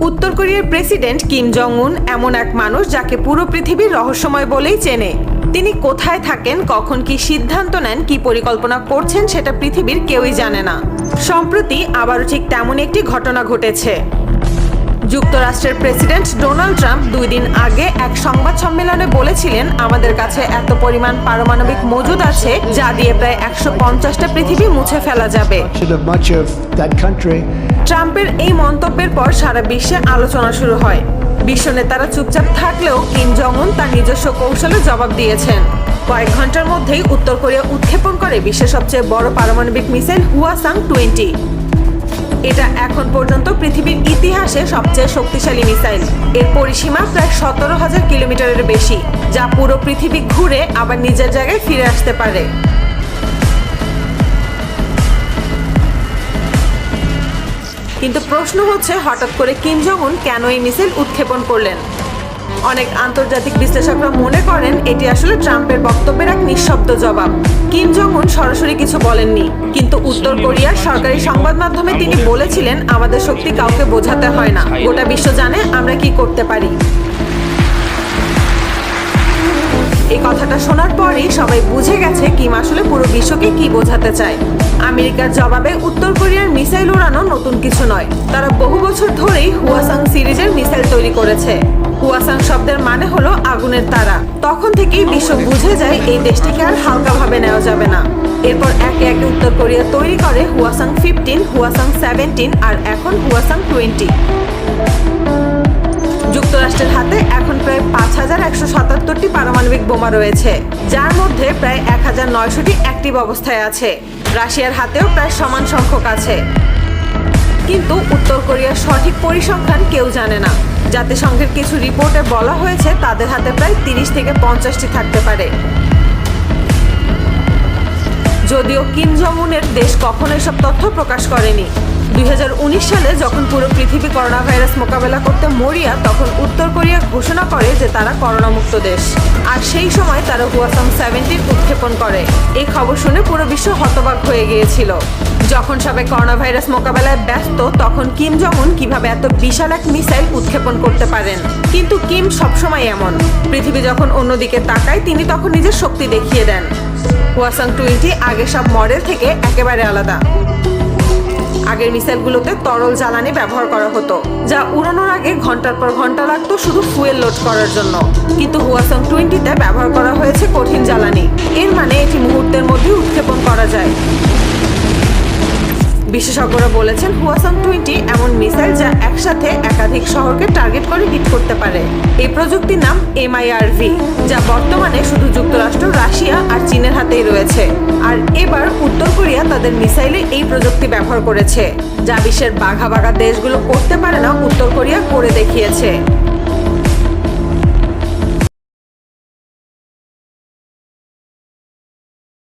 উত্তর কোরিয়ার president Kim Jong উন এমন এক মানুষ যাকে পুরো পৃথিবীর রহস্যময় বলেই চেনে। তিনি কোথায় থাকেন, কখন কি সিদ্ধান্ত নেন, কি পরিকল্পনা করছেন সেটা পৃথিবীর কেউই জানে না। সম্প্রতি আবারও ঠিক তেমন একটি ঘটনা ঘটেছে। যুক্তরাষ্ট্রের প্রেসিডেন্ট ডোনাল্ড ট্রাম্প 2 দিন আগে এক সংবাদ সম্মেলনে বলেছিলেন, আমাদের কাছে এত পরিমাণ পারমাণবিক মজুদ আছে যা দিয়ে প্রায় 150টা পৃথিবী মুছে ফেলা যাবে। ট্রাম্পের এই মন্তব্যের পর সারা বিশ্বে আলোচনা শুরু হয়। বিশ্ব নেতারা চুপচাপ থাকলেও কিম জং উন তার নিজস্ব কৌশলে জবাব দিয়েছেন। কয়েক ঘন্টার মধ্যেই উত্তর কোরিয়া উৎক্ষেপণ করে বিশ্বের সবচেয়ে বড় পারমাণবিক মিসাইল হুয়াসাং-20। এটা এখন পর্যন্ত পৃথিবীর ইতিহাসে সবচেয়ে শক্তিশালী মিসাইল। এর পরিসীমা প্রায় 17,000 কিলোমিটারের বেশি, যা পুরো পৃথিবী ঘুরে আবার নিজের জায়গায় ফিরে আসতে পারে। কিন্তু প্রশ্ন হচ্ছে, হঠাৎ করে কিম জং উন কেন এই মিসাইল উৎক্ষেপণ করলেন? অনেক আন্তর্জাতিক বিশ্লেষকরা মনে করেন এটি আসলে ট্রাম্পের বক্তব্যের এক নিঃশব্দ জবাব। কিম জং উন সরাসরি কিছু বলেননি, কিন্তু উত্তর কোরিয়ার সরকারি সংবাদ মাধ্যমে তিনি বলেছিলেন, আমাদের শক্তি কাউকে বোঝাতে হয় না, গোটা বিশ্ব জানে আমরা কি করতে পারি। এই কথাটা শোনার পরই সবাই বুঝে গেছে কিম আসলে পুরো বিশ্বকে কি বোঝাতে চায়। আমেরিকার জবাবে উত্তর কোরিয়ার মিসাইল উড়ানো নতুন কিছু নয়। তারা বহু বছর ধরেই হুয়াসাং সিরিজের মিসাইল তৈরি করেছে। হুয়াসাং শব্দের মানে হলো আগুনের তারা। তখন থেকেই বিশ্ব বুঝে যায় এই দেশটিকে আর হালকাভাবে নেওয়া যাবে না। এরপর একে একে উত্তর কোরিয়া তৈরি করে হুয়াসাং-15, হুয়াসাং-17 আর এখন হুয়াসাং-20। যুক্তরাষ্ট্রের হাতে এখন প্রায় 5,177টি পারমাণবিক বোমা রয়েছে, যার মধ্যে প্রায় 1,900টি অ্যাক্টিভ অবস্থায় আছে। রাশিয়ার হাতেও প্রায় সমান সংখ্যক আছে। কিন্তু উত্তর কোরিয়ার সঠিক পরিসংখ্যান কেউ জানে না। জাতিসংঘের কিছু রিপোর্টে বলা হয়েছে তাদের হাতে প্রায় 30 থেকে 50টি থাকতে পারে। যদিও কিম জং উনের দেশ কখনো এসব তথ্য প্রকাশ করেনি। 2019 সালে যখন পুরো পৃথিবী করোনা ভাইরাস মোকাবেলা করতে মরিয়া, তখন উত্তর কোরিয়া ঘোষণা করে যে তারা করোনা মুক্ত দেশ। আর সেই সময় তারা হুয়াসাং-17 উৎক্ষেপণ করে। এই খবর শুনে পুরো বিশ্ব হতবাক হয়ে গিয়েছিল। যখন সবাই করোনা ভাইরাস মোকাবেলায় ব্যস্ত, তখন কিম জং উন কিভাবে এত বিশাল এক মিসাইল উৎক্ষেপণ করতে পারেন? কিন্তু কিম সবসময় এমন, পৃথিবী যখন অন্যদিকে তাকায় তিনি তখন নিজের শক্তি দেখিয়ে দেন। হুয়াসাং-20 আগের সব মডেল থেকে একেবারে আলাদা। আগের মিসাইলগুলোতে তরল জ্বালানি ব্যবহার করা হতো, যা উড়ানোর আগে ঘন্টার পর ঘন্টা লাগতো শুধু ফুয়েল লোড করার জন্য। কিন্তু হুয়াসাং-20তে ব্যবহার করা হয়েছে কঠিন জ্বালানি। এর মানে এটি মুহূর্তের মধ্যে উৎক্ষেপণ করা যায়। বিশেষজ্ঞরা বলেছেন হুয়াসাং-20 এমন মিসাইল যা একসাথে একাধিক শহরকে টার্গেট করে হিট করতে পারে। এই প্রযুক্তির নাম MIRV, যা বর্তমানে শুধু যুক্তরাষ্ট্র, রাশিয়া আর চীনের হাতেই রয়েছে। আর এবার উত্তর কোরিয়া তাদের মিসাইলে এই প্রযুক্তি ব্যবহার করেছে, যা বিশ্বের বাঘা বাঘা দেশগুলো করতে পারে না, উত্তর কোরিয়া করে দেখিয়েছে।